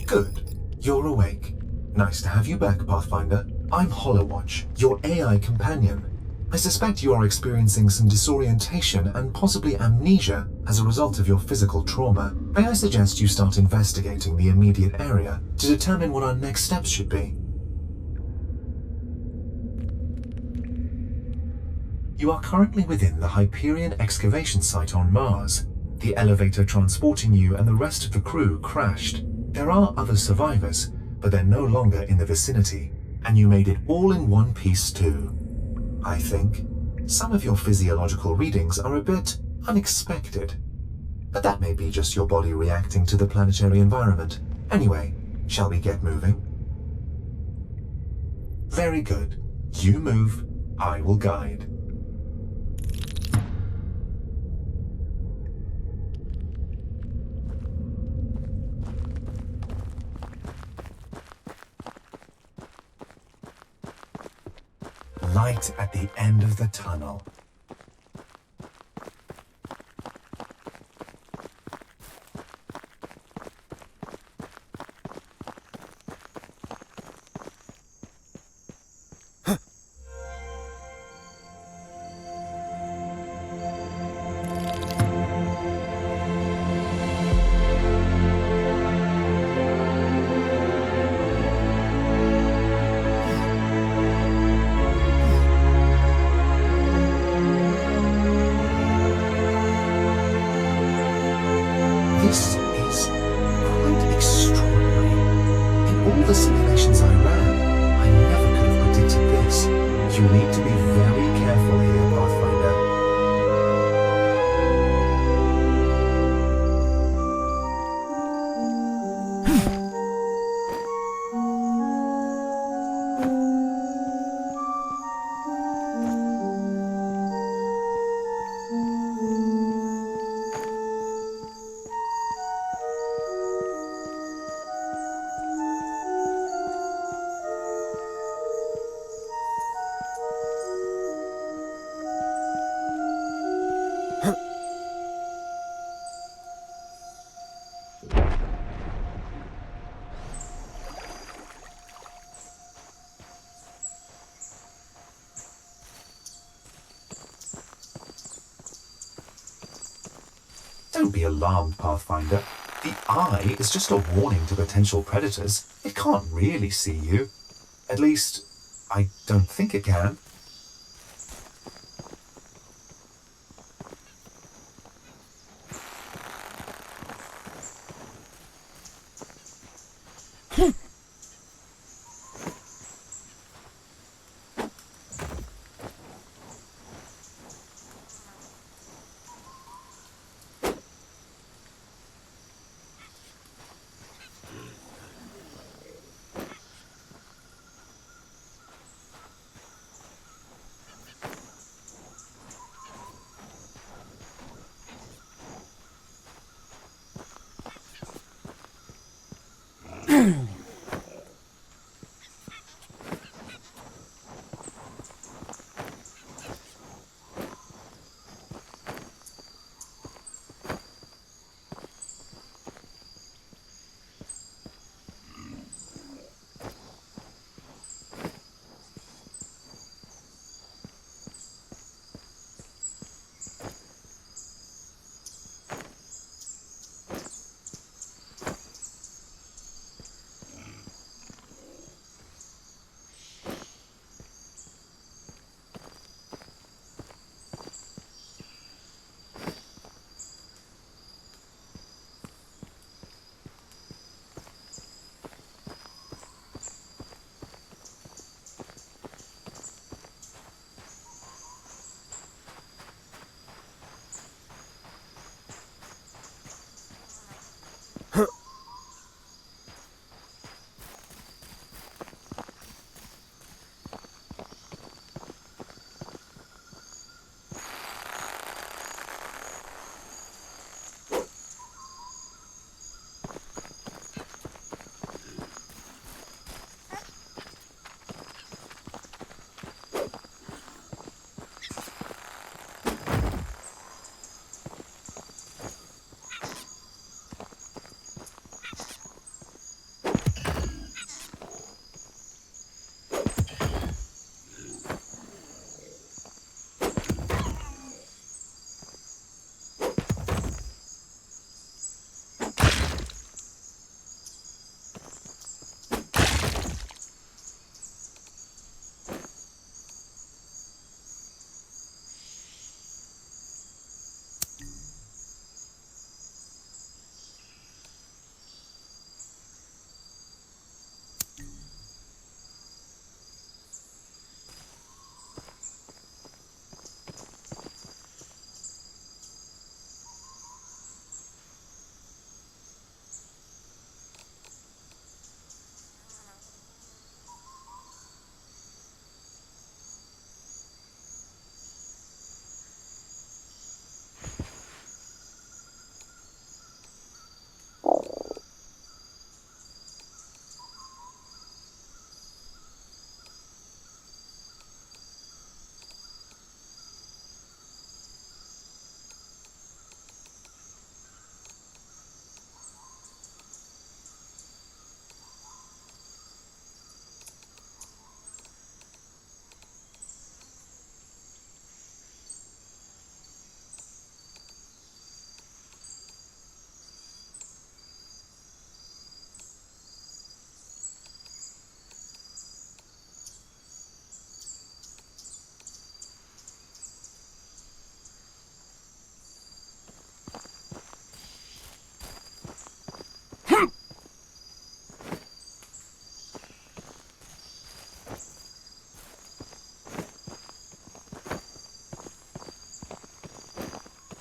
Good. You're awake. Nice to have you back, Pathfinder. I'm Hollowwatch, your AI companion. I suspect you are experiencing some disorientation and possibly amnesia as a result of your physical trauma. May I suggest you start investigating the immediate area to determine what our next steps should be? You are currently within the Hyperion excavation site on Mars. The elevator transporting you and the rest of the crew crashed. There are other survivors, but they're no longer in the vicinity, and you made it all in one piece too. I think. Some of your physiological readings are a bit unexpected, but that may be just your body reacting to the planetary environment. Anyway, shall we get moving? Very good. You move, I will guide. Light at the end of the tunnel. This is quite extraordinary. In all the simulations I ran, I never could have predicted this. You need to be very careful here, Pathfinder. Don't be alarmed, Pathfinder. The eye is just a warning to potential predators. It can't really see you. At least, I don't think it can.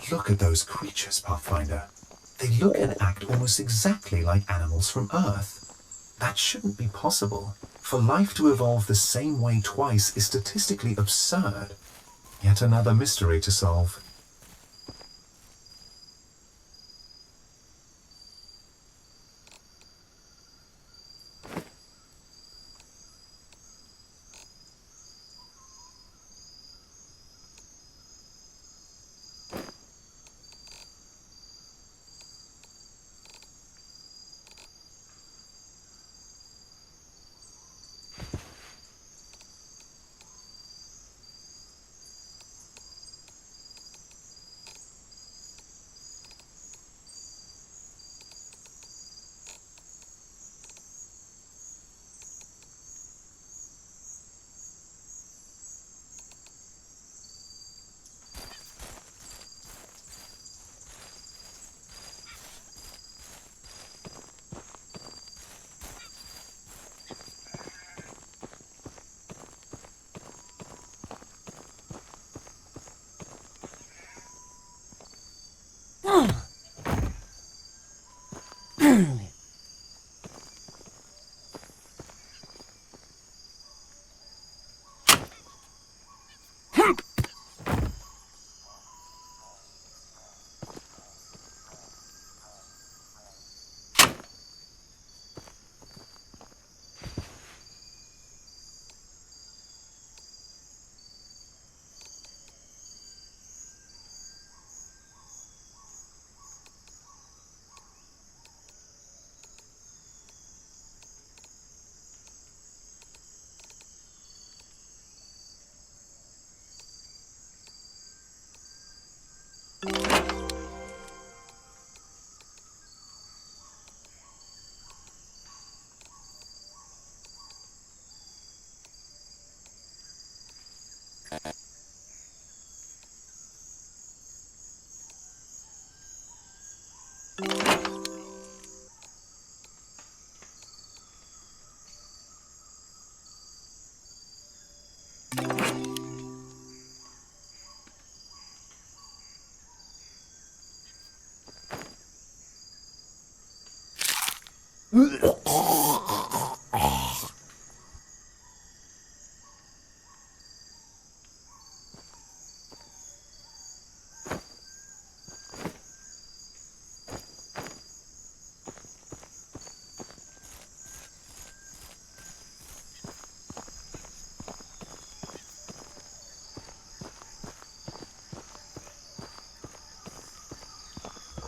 Look at those creatures, Pathfinder. They look and act almost exactly like animals from Earth. That shouldn't be possible. For life to evolve the same way twice is statistically absurd. Yet another mystery to solve.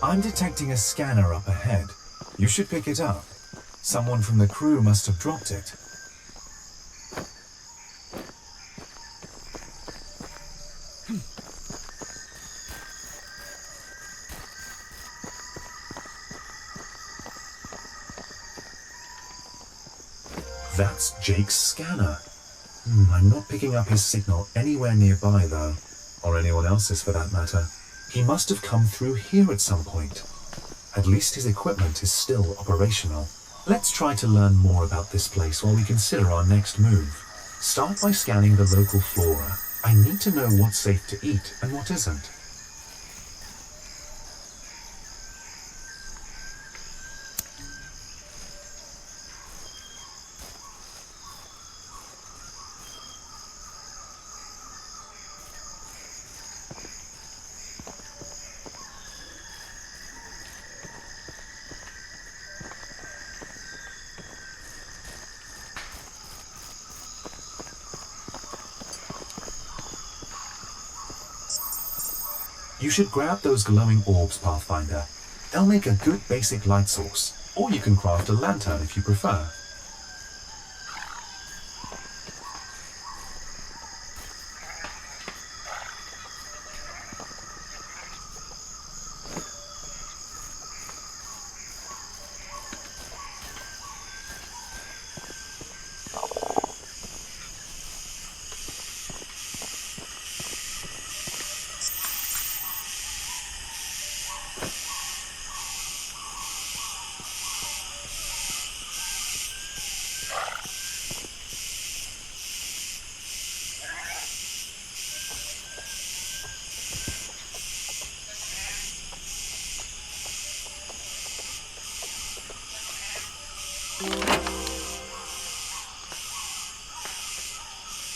I'm detecting a scanner up ahead. You should pick it up. Someone from the crew must have dropped it. That's Jake's scanner. I'm not picking up his signal anywhere nearby though, or anyone else's for that matter. He must have come through here at some point. At least his equipment is still operational. Let's try to learn more about this place while we consider our next move. Start by scanning the local flora. I need to know what's safe to eat and what isn't. You should grab those glowing orbs, Pathfinder. They'll make a good basic light source, or you can craft a lantern if you prefer.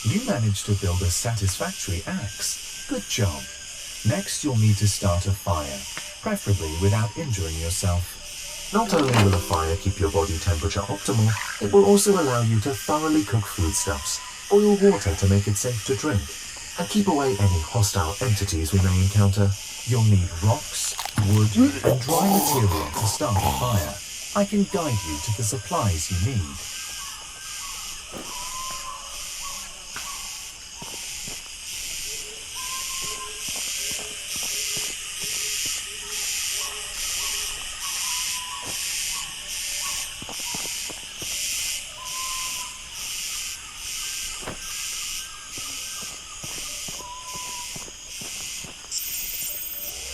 You managed to build a satisfactory axe. Good job. Next, you'll need to start a fire, preferably without injuring yourself. Not only will a fire keep your body temperature optimal, it will also allow you to thoroughly cook foodstuffs, boil water to make it safe to drink, and keep away any hostile entities we may encounter. You'll need rocks, wood, and dry material to start a fire. I can guide you to the supplies you need.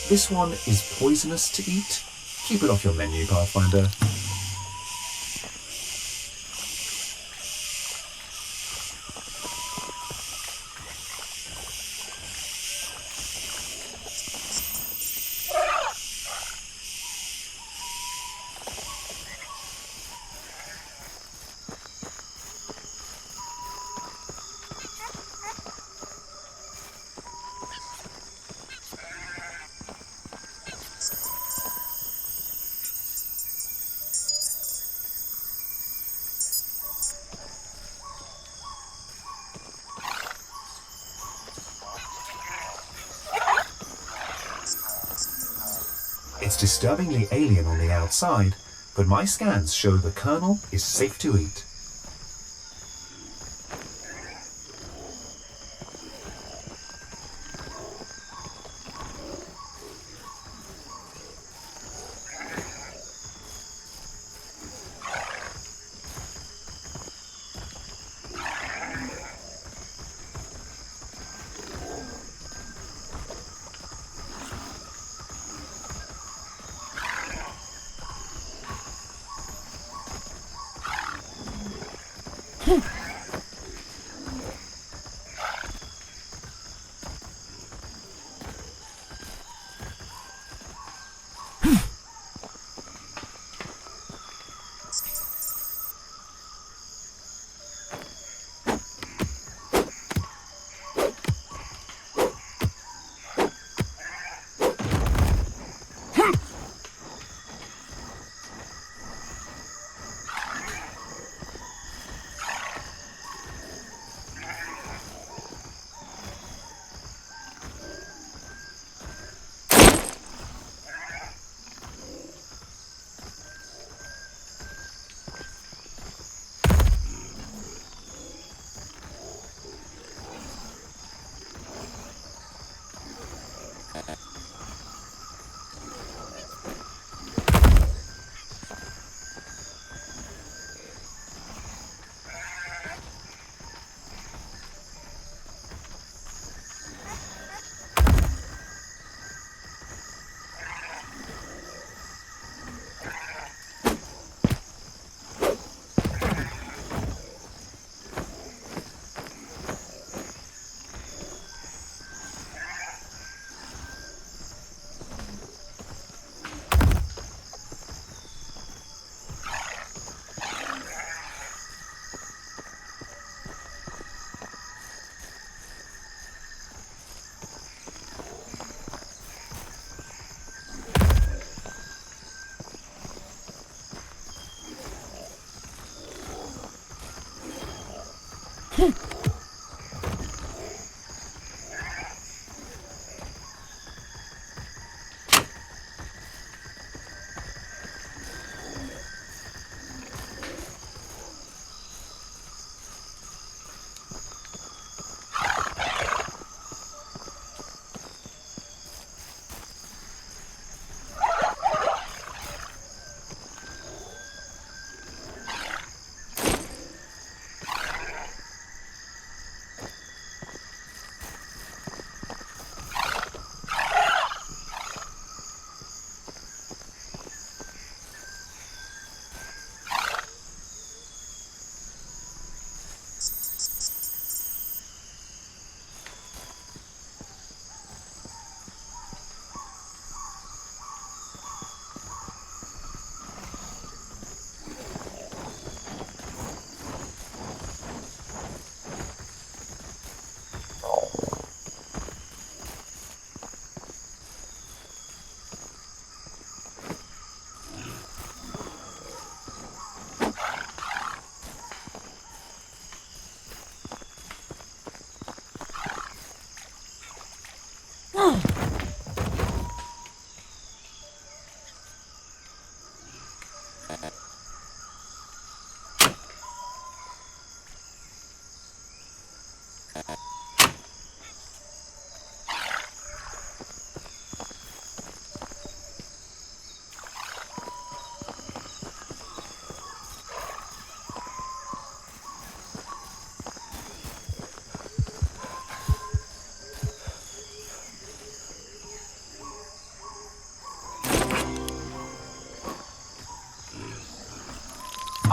This one is poisonous to eat. Keep it off your menu, Pathfinder. It's disturbingly alien on the outside, but my scans show the kernel is safe to eat.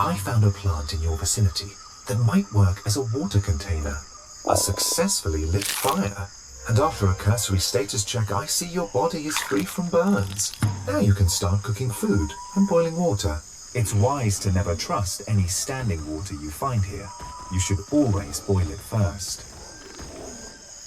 I found a plant in your vicinity that might work as a water container. A successfully lit fire. And after a cursory status check, I see your body is free from burns. Now you can start cooking food and boiling water. It's wise to never trust any standing water you find here. You should always boil it first.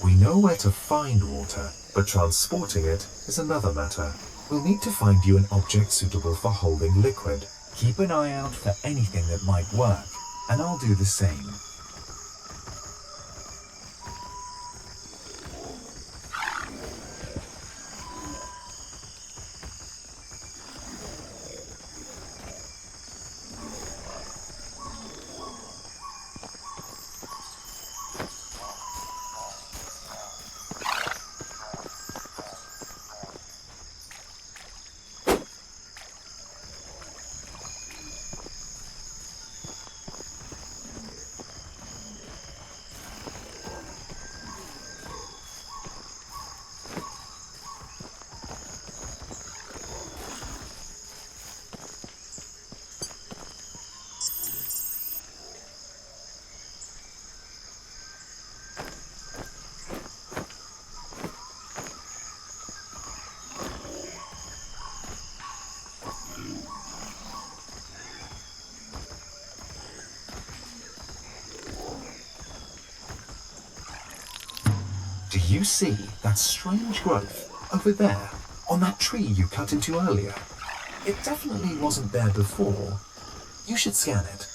We know where to find water, but transporting it is another matter. We'll need to find you an object suitable for holding liquid. Keep an eye out for anything that might work, and I'll do the same. Do you see that strange growth over there on that tree you cut into earlier? It definitely wasn't there before. You should scan it.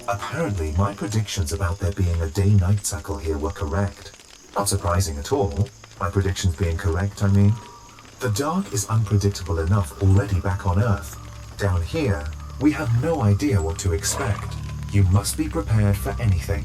Apparently, my predictions about there being a day-night cycle here were correct. Not surprising at all. My predictions being correct, I mean. The dark is unpredictable enough already back on Earth. Down here, we have no idea what to expect. You must be prepared for anything.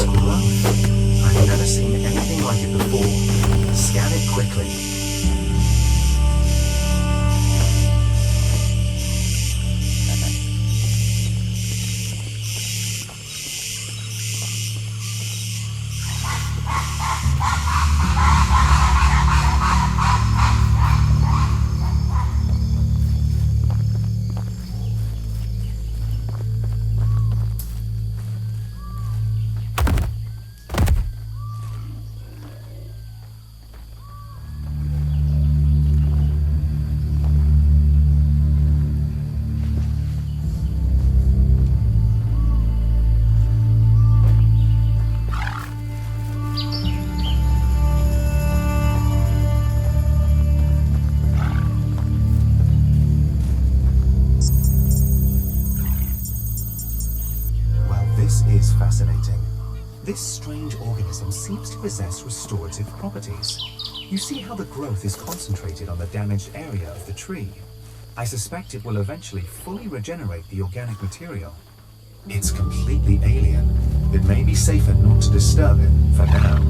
growth. I've never seen anything like it before. Scan it quickly. This is fascinating. This strange organism seems to possess restorative properties. You see how the growth is concentrated on the damaged area of the tree. I suspect it will eventually fully regenerate the organic material. It's completely alien. It may be safer not to disturb it for now.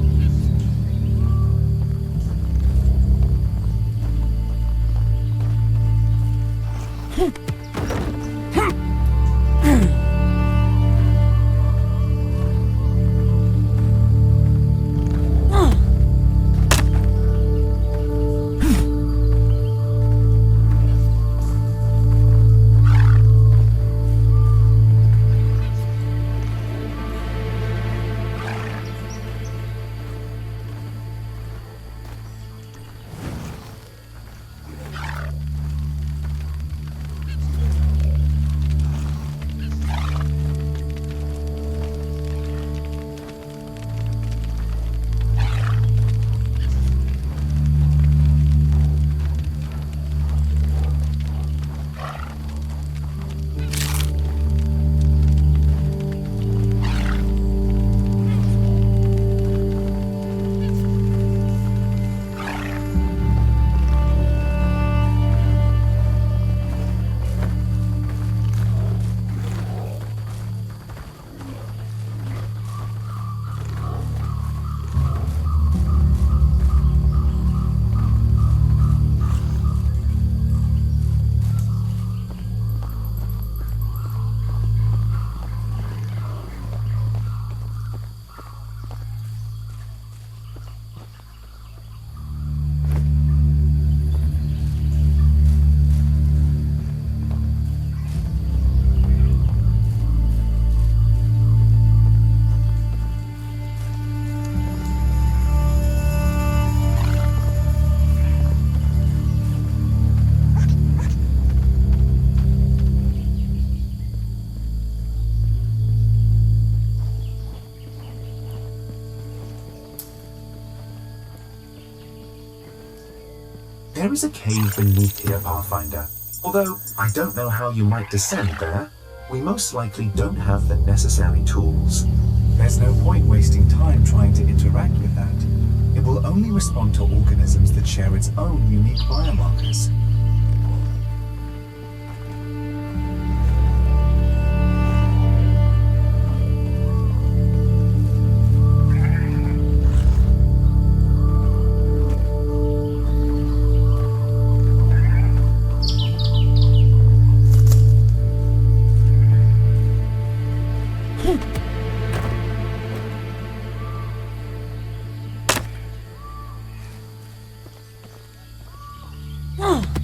There is a cave beneath here, Pathfinder. Although I don't know how you might descend there, we most likely don't have the necessary tools. There's no point wasting time trying to interact with that. It will only respond to organisms that share its own unique biomarkers. Oh.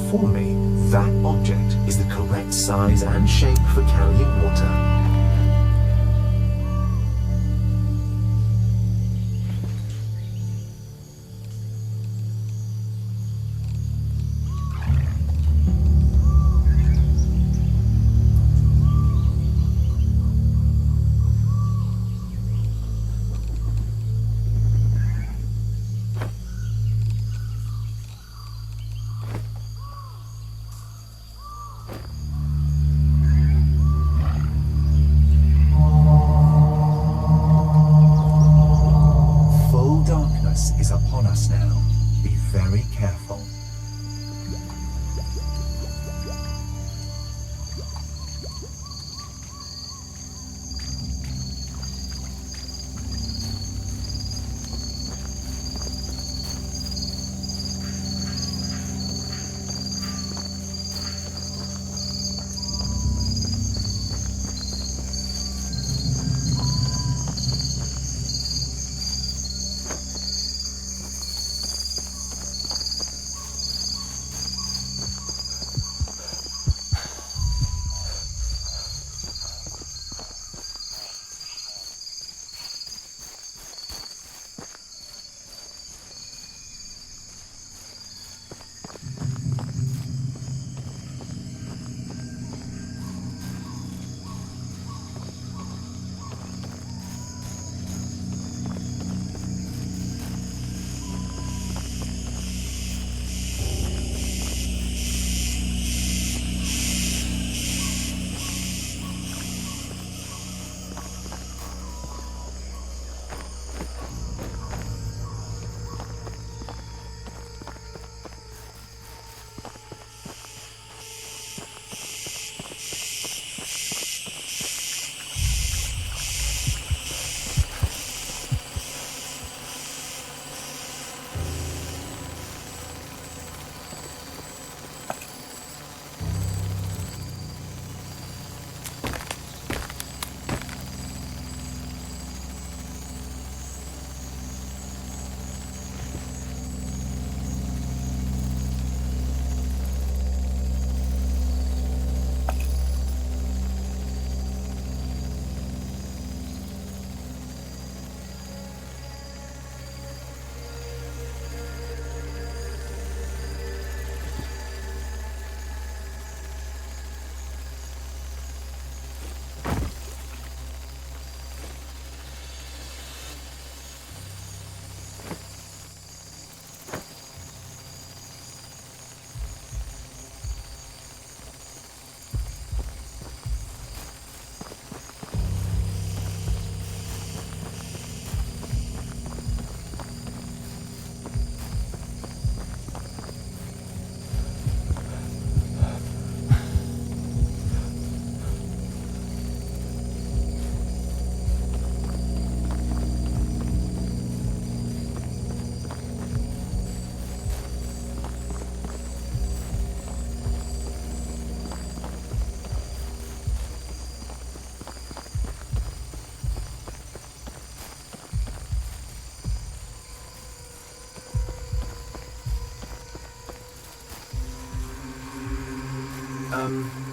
inform me that object is the correct size and shape for carrying water. Is upon us now. Be very careful.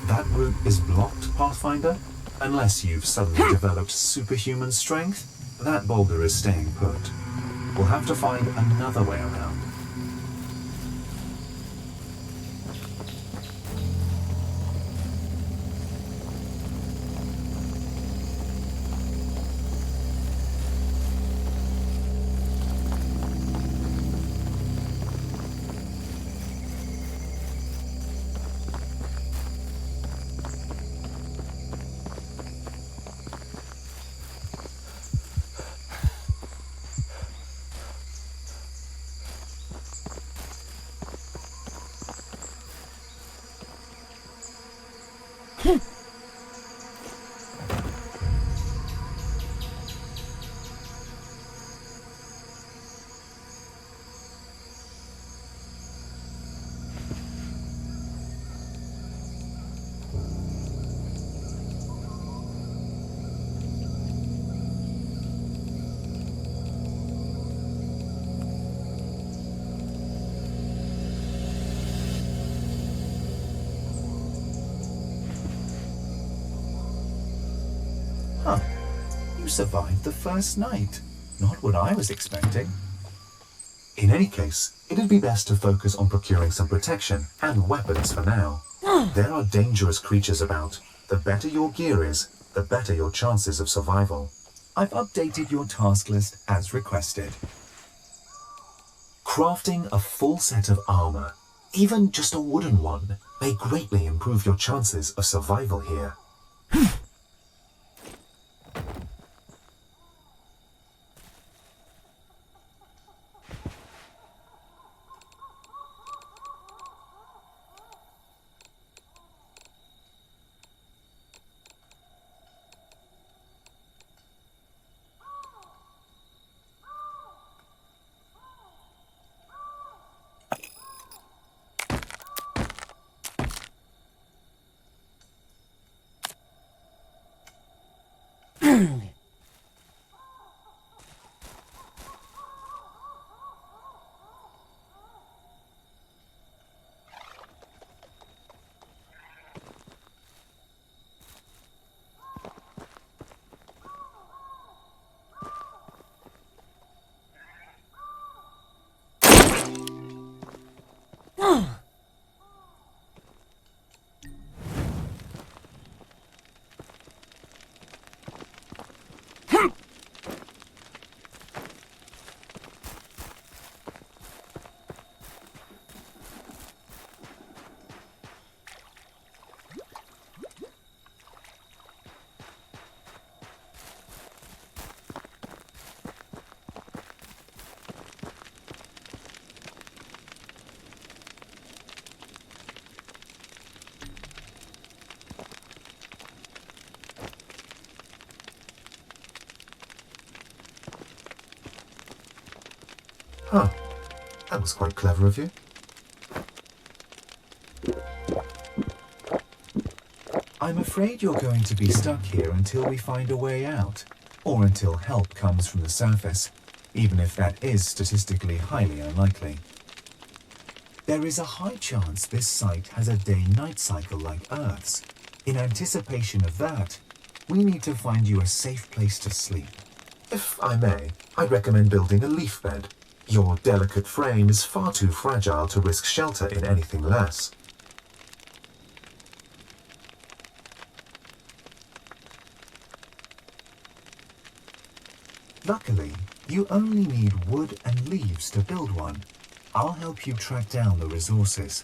That route is blocked, Pathfinder? Unless you've suddenly developed superhuman strength, that boulder is staying put. We'll have to find another way around. You survived the first night. Not what I was expecting. In any case, it'd be best to focus on procuring some protection and weapons for now. There are dangerous creatures about. The better your gear is, the better your chances of survival. I've updated your task list as requested. Crafting a full set of armor, even just a wooden one, may greatly improve your chances of survival here. Huh. That was quite clever of you. I'm afraid you're going to be stuck here until we find a way out, or until help comes from the surface, even if that is statistically highly unlikely. There is a high chance this site has a day-night cycle like Earth's. In anticipation of that, we need to find you a safe place to sleep. If I may, I'd recommend building a leaf bed. Your delicate frame is far too fragile to risk shelter in anything less. Luckily, you only need wood and leaves to build one. I'll help you track down the resources.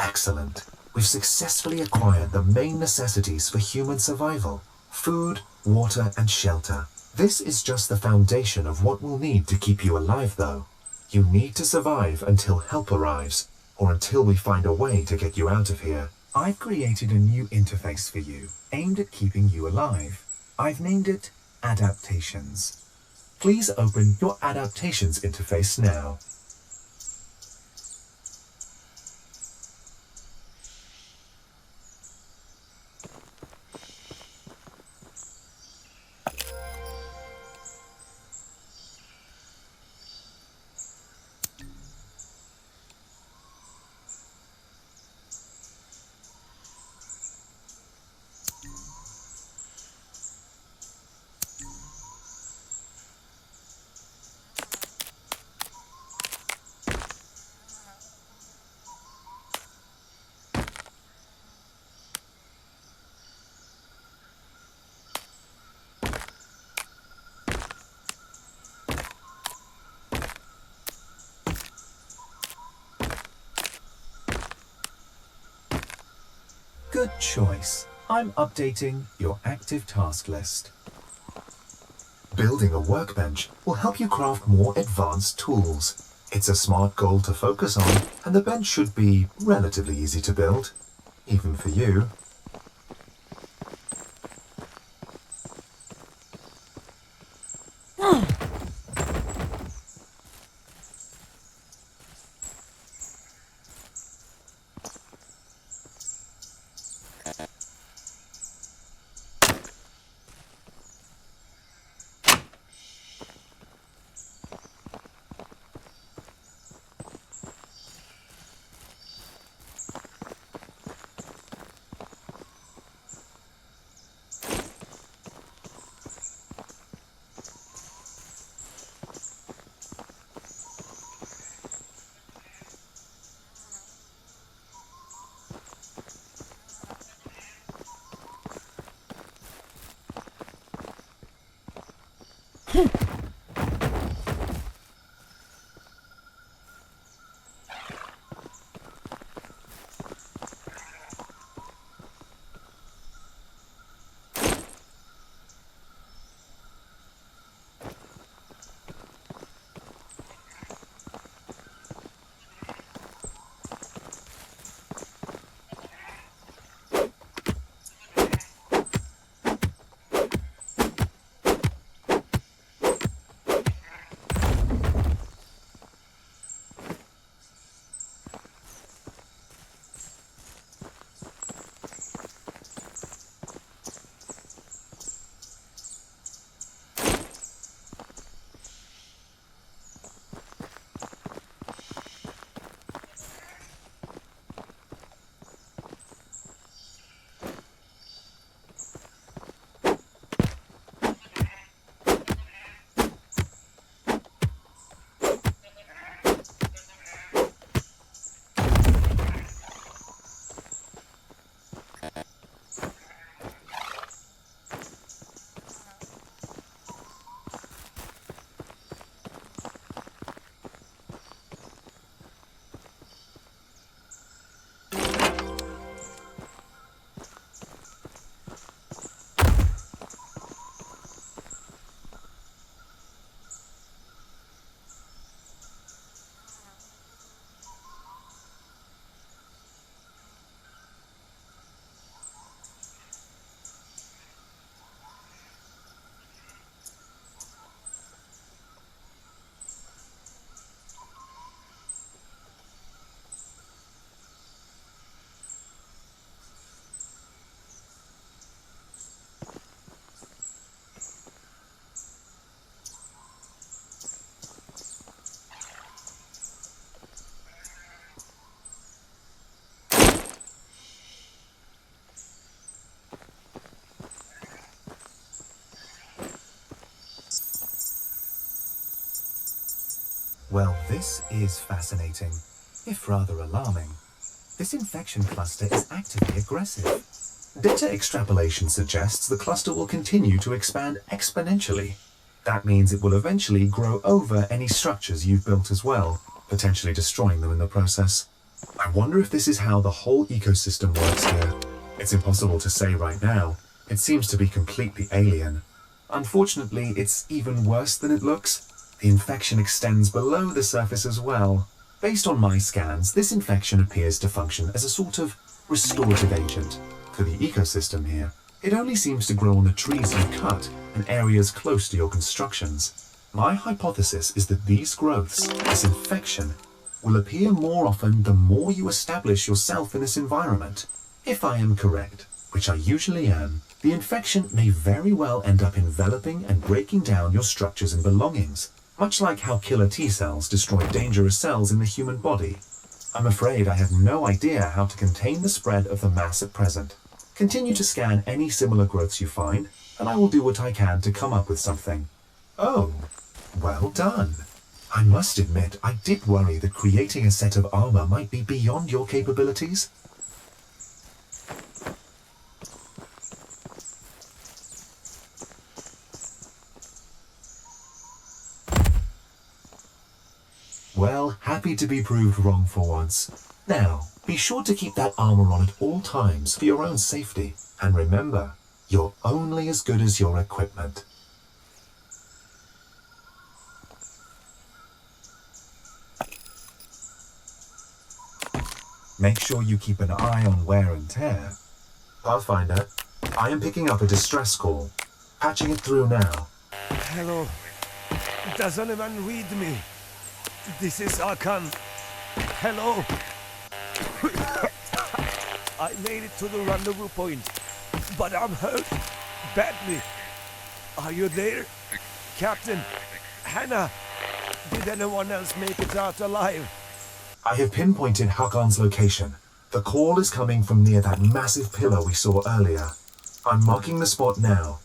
Excellent. We've successfully acquired the main necessities for human survival: food, water, and shelter. This is just the foundation of what we'll need to keep you alive, though. You need to survive until help arrives, or until we find a way to get you out of here. I've created a new interface for you, aimed at keeping you alive. I've named it Adaptations. Please open your Adaptations interface now. Good choice. I'm updating your active task list. Building a workbench will help you craft more advanced tools. It's a smart goal to focus on, and the bench should be relatively easy to build, even for you. Well, this is fascinating, if rather alarming. This infection cluster is actively aggressive. Data extrapolation suggests the cluster will continue to expand exponentially. That means it will eventually grow over any structures you've built as well, potentially destroying them in the process. I wonder if this is how the whole ecosystem works here. It's impossible to say right now. It seems to be completely alien. Unfortunately, it's even worse than it looks. The infection extends below the surface as well. Based on my scans, this infection appears to function as a sort of restorative agent for the ecosystem here. It only seems to grow on the trees you cut and areas close to your constructions. My hypothesis is that these growths, this infection, will appear more often the more you establish yourself in this environment. If I am correct, which I usually am, the infection may very well end up enveloping and breaking down your structures and belongings, much like how killer T cells destroy dangerous cells in the human body. I'm afraid I have no idea how to contain the spread of the mass at present. Continue to scan any similar growths you find, and I will do what I can to come up with something. Oh, well done. I must admit, I did worry that creating a set of armor might be beyond your capabilities. Well, happy to be proved wrong for once. Now, be sure to keep that armor on at all times for your own safety. And remember, you're only as good as your equipment. Make sure you keep an eye on wear and tear. Pathfinder, I am picking up a distress call. Patching it through now. Hello. Does anyone read me? This is Hakan. Hello. I made it to the rendezvous point, but I'm hurt badly. Are you there? Captain? Hannah? Did anyone else make it out alive? I have pinpointed Hakon's location. The call is coming from near that massive pillar we saw earlier. I'm marking the spot now.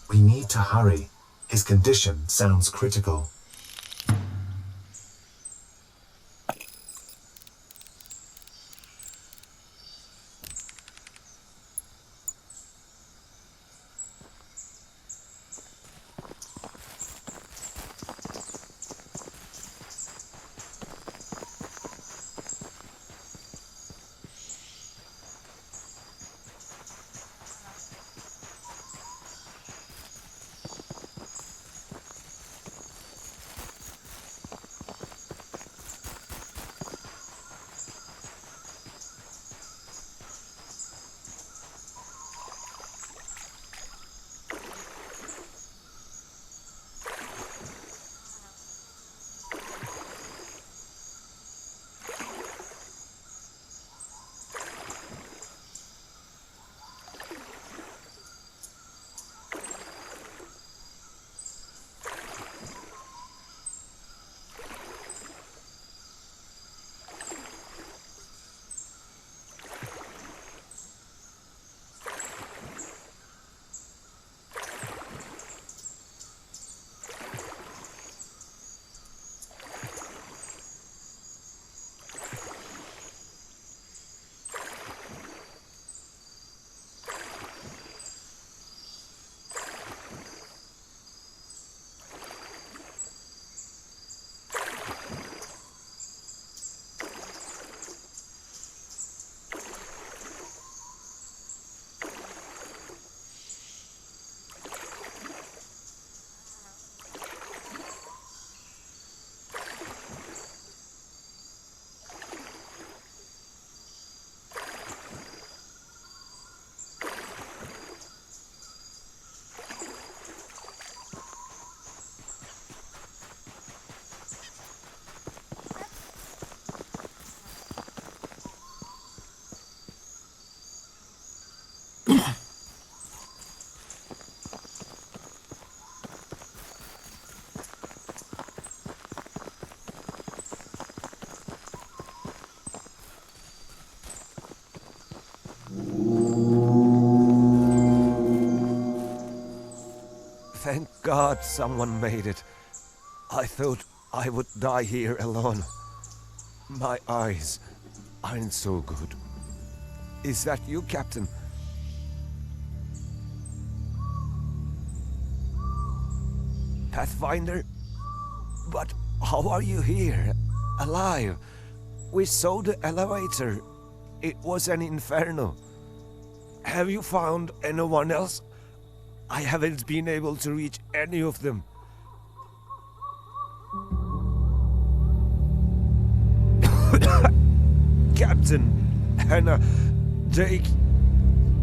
We need to hurry. His condition sounds critical. Thank God someone made it. I thought I would die here alone. My eyes aren't so good. Is that you, Captain? Pathfinder? But how are you here? Alive? We saw the elevator. It was an inferno. Have you found anyone else? I haven't been able to reach any of them. Captain, Hannah, Jake,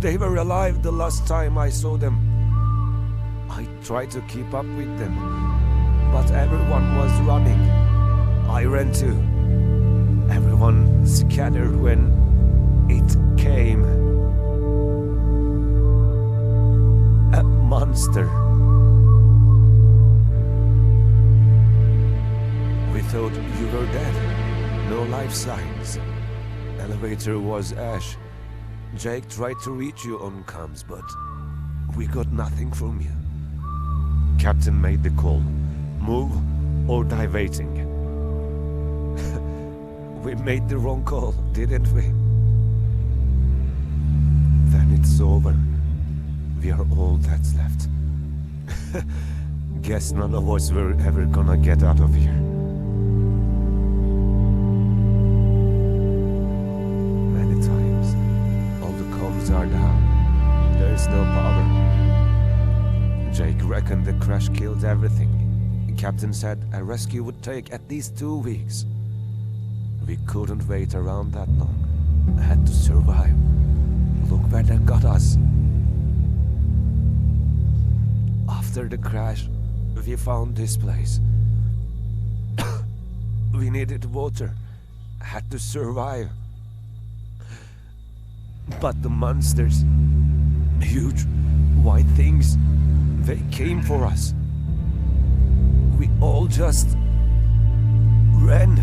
they were alive the last time I saw them. I tried to keep up with them, but everyone was running. I ran too. Everyone scattered when it came. A monster. We thought you were dead. No life signs. Elevator was ash. Jake tried to reach you on comms, but we got nothing from you. Captain made the call. Move or die waiting. We made the wrong call, didn't we? Then it's over. We are all that's left. Guess none of us were ever gonna get out of here. Many times, all the comms are down. There is no power. Jake reckoned the crash killed everything. Captain said a rescue would take at least 2 weeks. We couldn't wait around that long. I had to survive. Look where that got us. After the crash, we found this place. We needed water. Had to survive. But the monsters, huge white things, they came for us. We all just ran,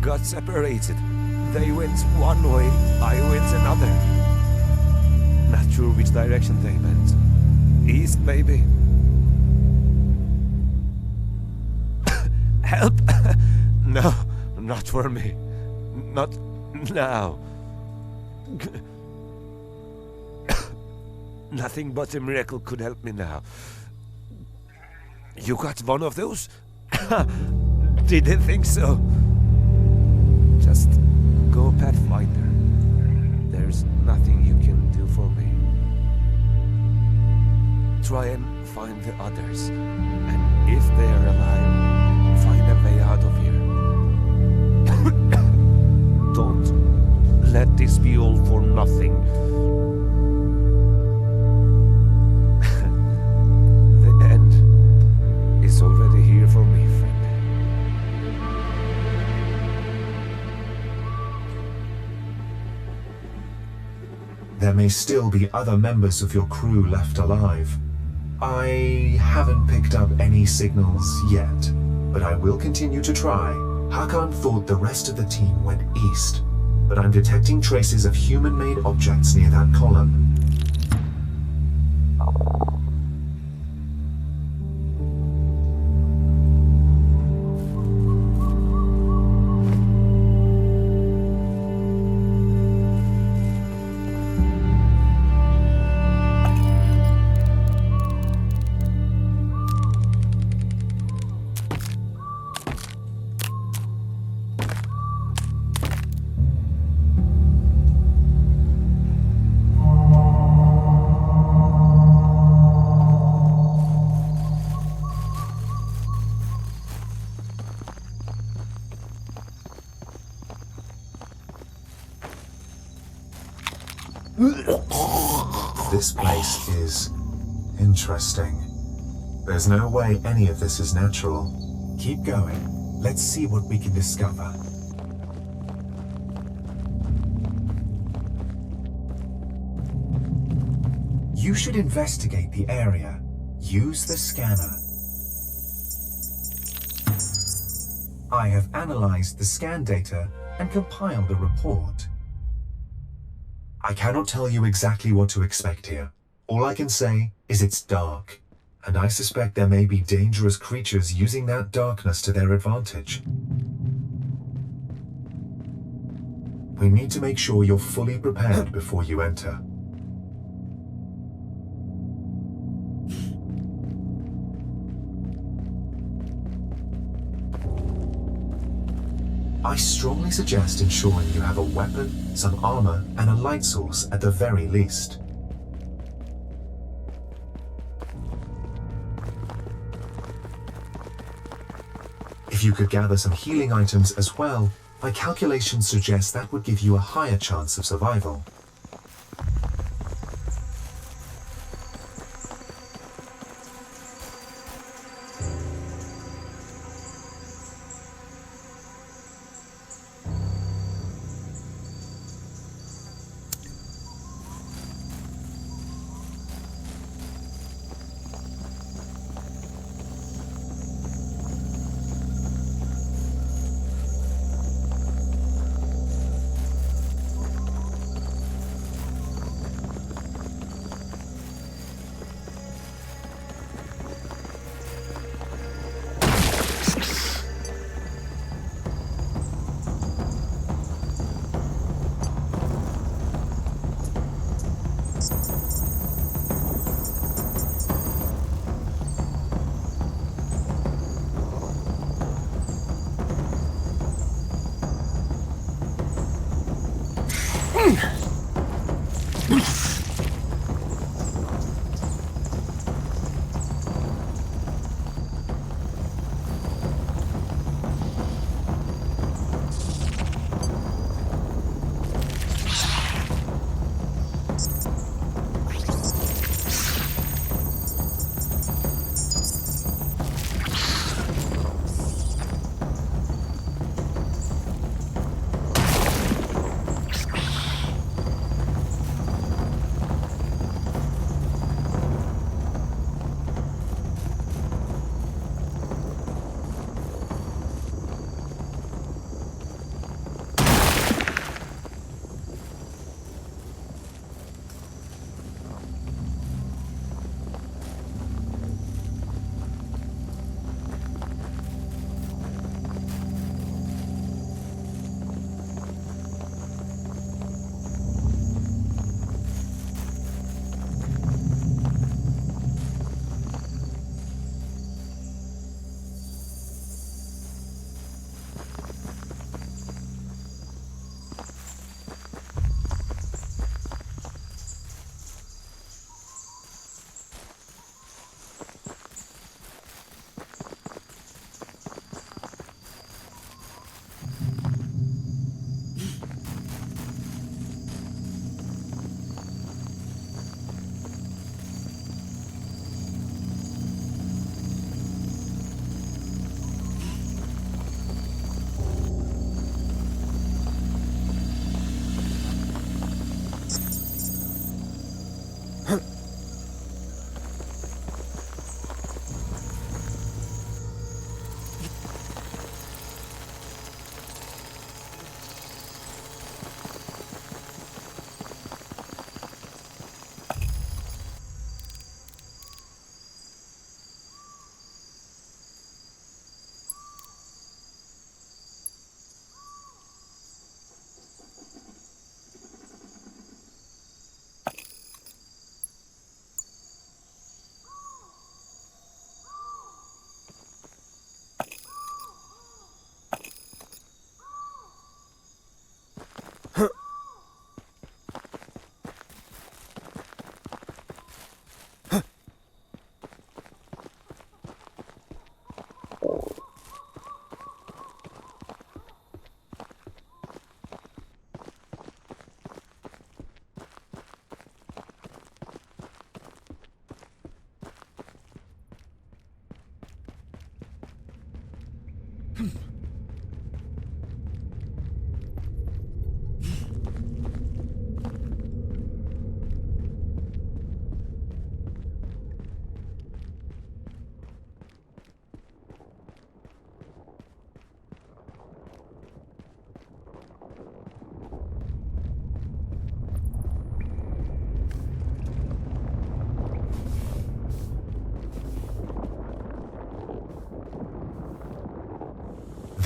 got separated. They went one way, I went another. Not sure which direction they went. East, maybe? Help! No, not for me. Not now. Nothing but a miracle could help me now. You got one of those? Didn't think so. Just go, Pathfinder. There's nothing you can do for me. Try and find the others. And if they are alive, find a way out of here. Don't let this be all for nothing. The end is already here for me, friend. There may still be other members of your crew left alive. I haven't picked up any signals yet, but I will continue to try. Hakan thought the rest of the team went east, but I'm detecting traces of human-made objects near that column. This place is interesting. There's no way any of this is natural. Keep going. Let's see what we can discover. You should investigate the area. Use the scanner. I have analyzed the scan data and compiled a report. I cannot tell you exactly what to expect here. All I can say is it's dark, and I suspect there may be dangerous creatures using that darkness to their advantage. We need to make sure you're fully prepared before you enter. I strongly suggest ensuring you have a weapon, some armor, and a light source at the very least. If you could gather some healing items as well, my calculations suggest that would give you a higher chance of survival.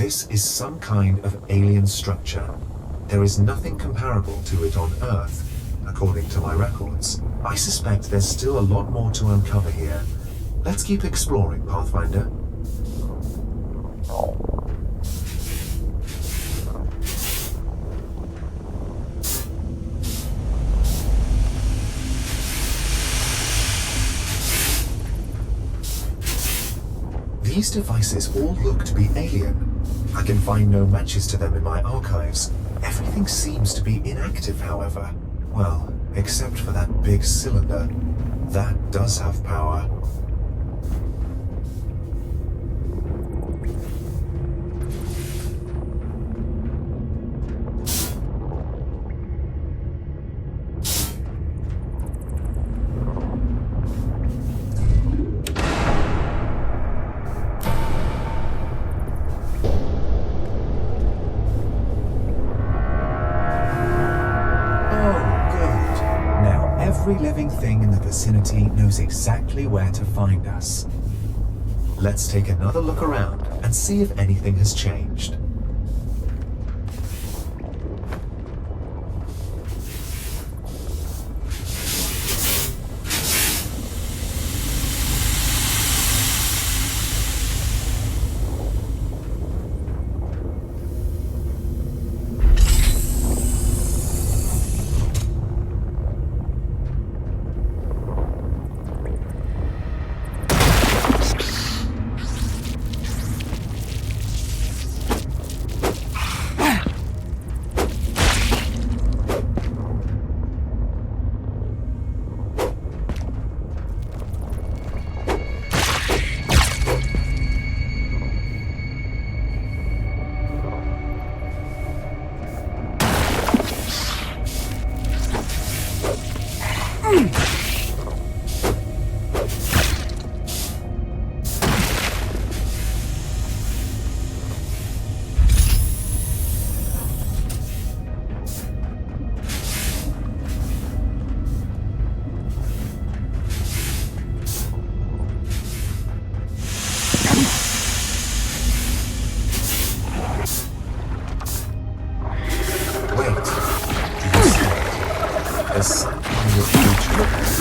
This is some kind of alien structure. There is nothing comparable to it on Earth, according to my records. I suspect there's still a lot more to uncover here. Let's keep exploring, Pathfinder. These devices all look to be alien. I can find no matches to them in my archives. Everything seems to be inactive, however. Well, except for that big cylinder. That does have power. Every living thing in the vicinity knows exactly where to find us. Let's take another look around and see if anything has changed. There's some kind of creature.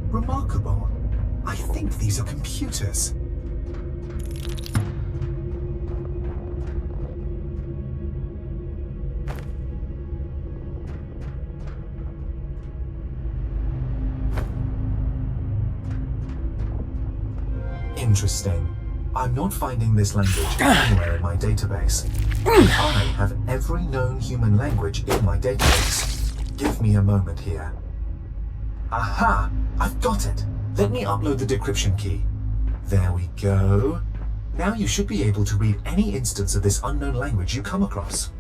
Remarkable. I think these are computers. Interesting. I'm not finding this language anywhere in my database. I have every known human language in my database. Give me a moment here. Aha! I've got it! Let me upload the decryption key. There we go. Now you should be able to read any instance of this unknown language you come across.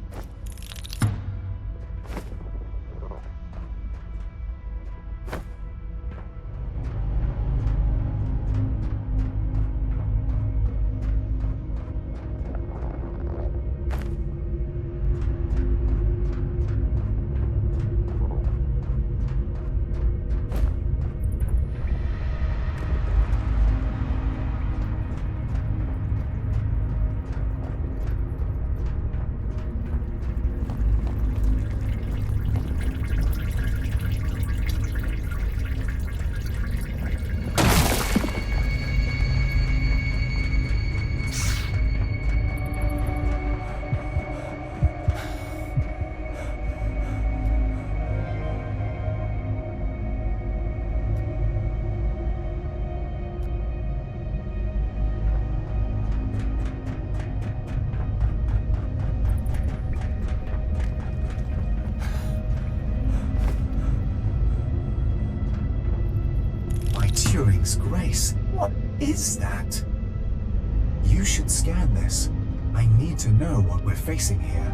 Turing's Grace, what is that? You should scan this. I need to know what we're facing here.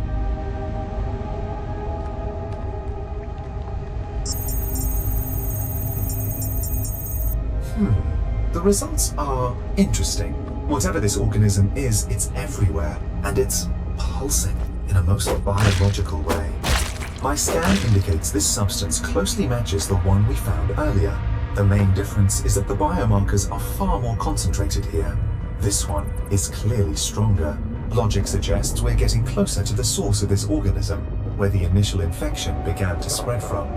The results are interesting. Whatever this organism is, it's everywhere, and it's pulsing in a most biological way. My scan indicates this substance closely matches the one we found earlier. The main difference is that the biomarkers are far more concentrated here. This one is clearly stronger. Logic suggests we're getting closer to the source of this organism, where the initial infection began to spread from.